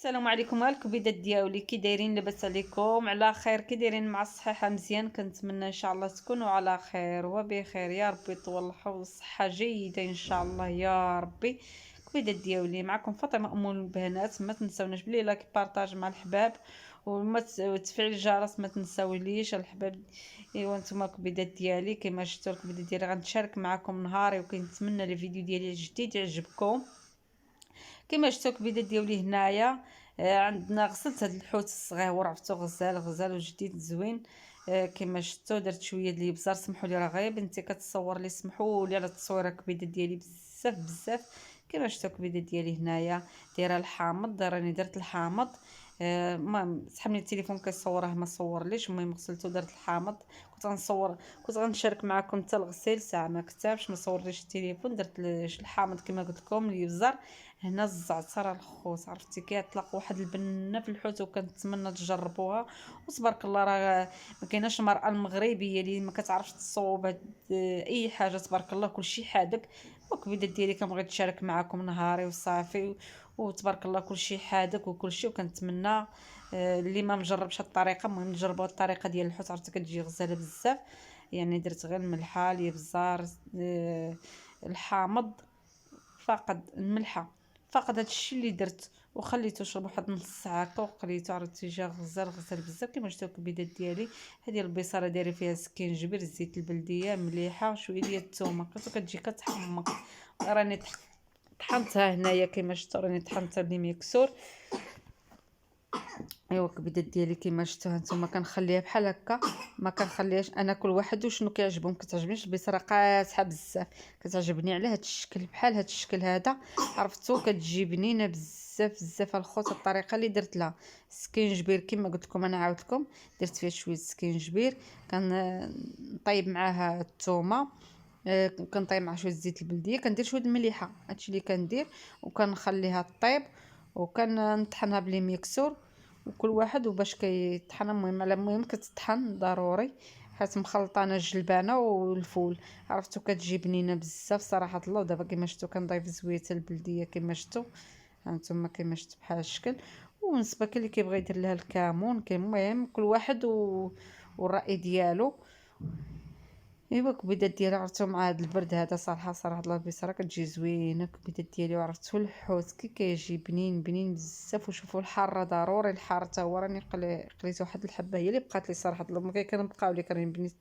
السلام عليكم الكبيدات ديالي، كي دايرين؟ لاباس عليكم؟ على خير؟ كي دايرين مع الصحه؟ مزيان؟ كنتمنى ان شاء الله تكونوا على خير وبخير، يا ربي طول الحول والصحه جيده ان شاء الله يا ربي. كبيدات ديالي معكم فاطمه ام البنات، ما تنساوناش بلي لايك بارطاج مع الحباب وتفعيل الجرس ما تنساوليش الحباب. ايوا نتوما كبيدات ديالي كما شفتوا الكبيدات ديالي غنشارك معكم نهاري، وكنتمنى الفيديو ديالي الجديد يعجبكم. كما شفتوا الكبيده ديالي هنايا. عندنا غسلت هاد الحوت الصغيور، عرفتو غزال غزال وجديد زوين. كما شفتوا درت شويه ديال الابزار، سمحوا لي راه غير بنتي كتصور لي، سمحوا لي على التصويره الكبيده ديالي بزاف بزاف. كما شفتوا الكبيده ديالي هنايا دايره الحامض، راني درت الحامض. المهم سحبني التليفون كيصوره ما صورليش، المهم غسلته درت الحامض. كنت غنصور، كنت غنشارك معكم حتى الغسيل ساعه ما كتبش ما صورليش التليفون، درت الحامض كما قلت لكم الابزار. هنا الزعتر الخوص، عرفتي كيطلق واحد البنه في الحوت، وكنتمنى تجربوها. وتبارك الله راه ما كايناش المراه المغربيه اللي ما كتعرفش تصوب اي حاجه، تبارك الله كلشي حادق. وكبيده ديالي كنبغي نشارك معكم نهاري وصافي. وتبارك الله كلشي حادق وكلشي، وكنتمنى اللي ما مجربش الطريقه، المهم نجربوا الطريقه ديال الحوت، عرفتي كتجي غزاله بزاف. يعني درت غير الملحه الابزار، الحامض، فقط الملحه، فقط هادشي اللي درت. وخليته يشرب واحد نص ساعه هكا وقليته، عرفتي جا غزال غزال بزاف. كيما شفتوا الكبيدات ديالي، هذه البصاره دايره فيها سكينجبير، الزيت البلديه، مليحه، شويه ديال الثومه، كتجي كتحمق. راني طحنتها هنايا كيما شفتوا، راني طحنتها بميكسور. ايوا الكبيدات ديالي كيما شفتوها نتوما كنخليها بحال هكا، ما كنخليهاش انا، كل واحد وشنو كيعجبهم. كتعجبنيش البصره قاصحه بزاف، كتعجبني على هاد الشكل، بحال هاد الشكل هذا، عرفتو كتجي بنينه بزاف بزاف. الخوت الطريقه اللي درت لها سكينجبير كيما قلت لكم، انا عاود لكم درت فيها شويه سكينجبير، كنطيب معاها الثومه، كنطيب مع شويه الزيت البلديه، كندير شويه المليحه، هادشي اللي كندير، وكنخليها طيب، وكنطحنها بلي ميكسور. وكل واحد وباش كيطحن، المهم على المهم كتطحن ضروري، حيت مخلطه انا الجلبانه والفول، عرفتو كتجي بنينه بزاف صراحه الله. ودابا كما شفتوا كنضيف زويته البلديه كما شفتوا، هانتوما كما شفتوا بحال الشكل. وبالنسبه كاين اللي كيبغي يدير لها الكمون، كاين المهم كل واحد والراي ديالو. ايوا كبيدات ديالي عرفتو مع هاد البرد هذا، صراحه الله البصره كتجي زوينه كبيدات ديالي. وعرفتو الحوت كي كيجي بنين بنين بزاف. وشوفوا الحاره ضروري، الحار حتى هو راني قليت واحد الحبه هي اللي بقات لي صراحه الله، ما كنبقاو لي كراني بنيت،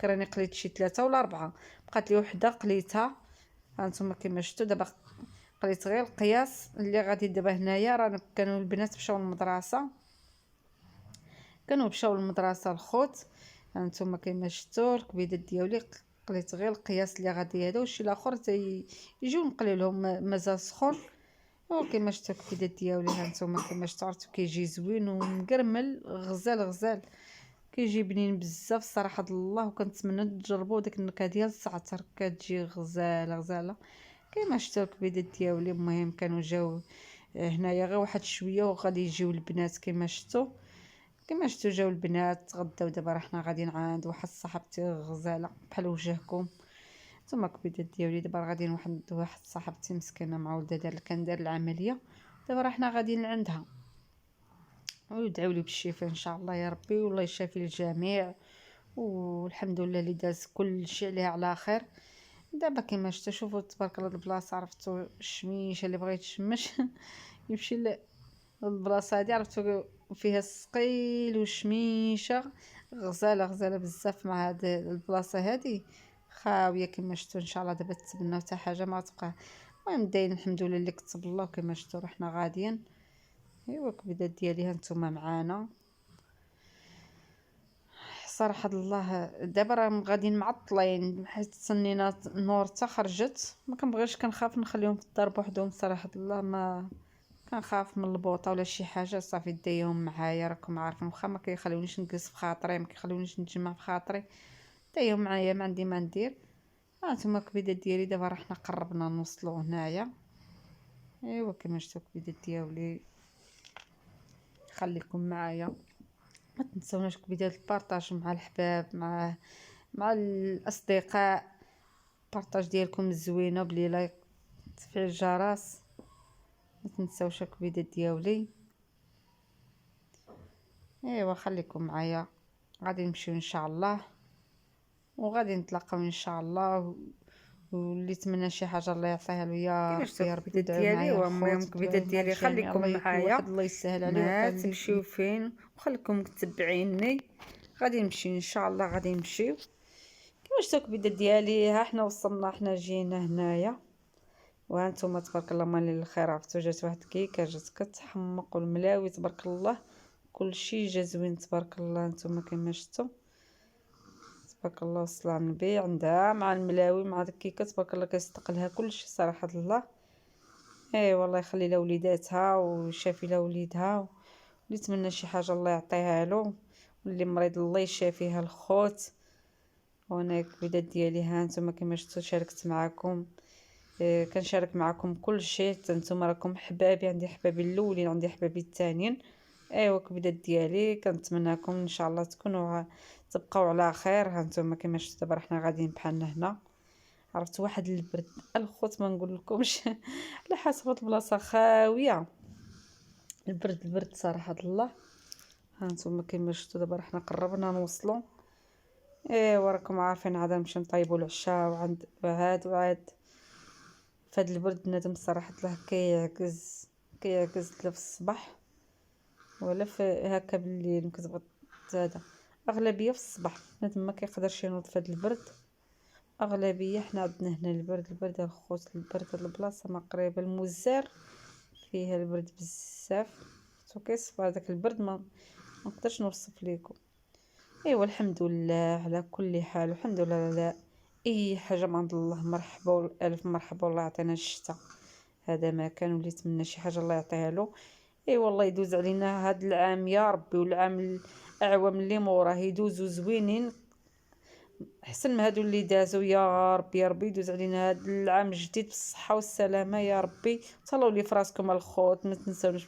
كراني قليت شي 3 ولا 4، بقات لي وحده قليتها. هانتوما كما شفتوا دابا قليت غير القياس اللي غادي دابا. هنايا راه كانوا البنات مشاو للمدرسه، الخوت. هانتوما كما شفتوا الكبيدات ديالي قليت غير القياس اللي غادي هذا، وشي الاخر يجيو نقلي لهم مازال سخون. وكما شفتوا الكبيدات ديالي هانتوما كما شفتوا، عرفتوا كيجي زوين ومقرمل غزال غزال، كيجي بنين بزاف صراحه الله. وكنتمنى تجربوا ديك النكهه ديال الزعتر، كتجي غزاله غزاله. كما شفتوا الكبيدات ديالي، المهم كانوا جاو هنايا غير واحد شويه وغادي يجيو البنات. كما شفتوا جاو البنات تغداو، دابا راه حنا غاديين عند واحد صاحبتي غزاله بحال وجهكم. نتوما كبيدات ديالي دابا غاديين واحد صاحبتي مسكينه مع ولدها كان دار العمليه، دابا راه حنا غاديين عندها. ويدعوا لي بالشفاء ان شاء الله يا ربي، والله يشافي الجميع. والحمد لله اللي داز كل شيء عليها على خير. دابا كما شفتوا شوفوا تبارك الله البلاصه، عرفتوا الشميشه اللي بغى يتشمش يمشي البلاصه هذه، عرفتوا فيها السقيل والشميشه غزاله غزاله بزاف. مع هاد البلاصه هذه خاويه كما شفتوا، ان شاء الله دابا تبناو حتى حاجه ما تبقى. المهم داين الحمد لله اللي كتب الله. كما شفتوا رحنا غاديين. ايوا كبدات ديالي هانتوما معانا صراحه الله. دابا راه غاديين معطلين حيت تسنينا النور حتى خرجت، ما كنبغيش، كنخاف نخليهم في الدار بوحدهم صراحه الله، ما كنخاف من البوطه ولا شي حاجه. صافي دايهم معايا، راكم عارفين، واخا ما كيخليونيش نجلس في خاطري، ما كيخليونيش نتجمع في خاطري، دايهم معايا ما عندي ما ندير. هانتوما الكبيدات ديالي دابا راه حنا قربنا نوصلوا هنايا. ايوا كما شفتوا الكبيدات ديالي، خليكم معايا، ما تنسوناش كبيدات البارطاج مع الحباب، مع الاصدقاء. بارطاج ديالكم الزوينه بلي لايك، تفعيل الجرس، ما تنساوش الكبيدات ديالي. ايوا خليكم معايا، غادي نمشيو ان شاء الله وغادي نتلاقاو ان شاء الله. واللي يتمنى شي حاجه الله يعطيها له يا كيفاش ربي، يا دوك ربي البيضات تدعيو ديالي معايا ومهم الخوت، البيضات تدعيو مع ديالي الجميع، خليكم الله يكون واحد، معايا، الله يسهل عليه ما ويعطيهم تمشيو فين وخليكم تتبعيني. غادي نمشي ان شاء الله، غادي نمشيو. كيفاش دوك البيضات ديالي. ها حنا وصلنا، حنا جينا هنايا وهانتوما تبارك الله مالي الخير. عرفتو جات واحد الكيكه جات كتحمق والملاوي تبارك الله، كلشي جا زوين تبارك الله. نتوما كما شفتوا تبارك الله والصلاة على النبي، عندها مع الملاوي مع داك الكيكه تبارك الله كيصدق لها كلشي صراحه الله. اي والله يخلي لها وليداتها ويشافي لها وليدها، واللي يتمنى شي حاجه الله يعطيها له، واللي مريض الله يشافيها الخوت. وانا الكبيدات ديالي ها نتوما كما شفتوا شاركت معكم. كنشارك معكم كل شيء، حتى نتوما راكم حبابي، عندي حبابي الاولين عندي حبابي الثانيين. ايوا كبدات ديالي كنتمنىكم ان شاء الله تكونوا تبقاو على خير. ها نتوما كما شفتوا دابا حنا غاديين بحالنا هنا. عرفت واحد البرد الخوت ما نقول لكمش على حسب البلاصه خاويه، البرد صراحه الله. ها نتوما كما شفتوا دابا حنا قربنا نوصلوا. ايوا راكم عارفين عاد نمشي نطيبوا العشاء وعند وعاد وعاد. فهاد البرد بنادم صراحه الله كيعكز لا في الصباح ولا في هكا بالليل كتبغي هذا. اغلبيه في الصباح بنادم ما كيقدرش ينوض في هاد البرد. اغلبيه حنا عندنا هنا البرد الخوت، البرد هاد البلاصه ما قريبه المزار فيها البرد بزاف. كيصفى هذاك البرد ما نقدرش نوصف لكم. ايوا الحمد لله على كل حال، والحمد لله على اي حاجه من عند الله. مرحبا والف مرحبا، والله يعطينا الشتاء. هذا ما كان، واللي يتمنى شي حاجه الله يعطيها له. اي والله يدوز علينا هذا العام يا ربي، والعام الاعوام اللي موراه يدوزوا زوينين احسن من هادو اللي دازوا يا ربي. يا ربي يدوز علينا هذا العام الجديد بالصحه والسلامه يا ربي. تهلاو لي فراسكم الخوت، ما تنساونيش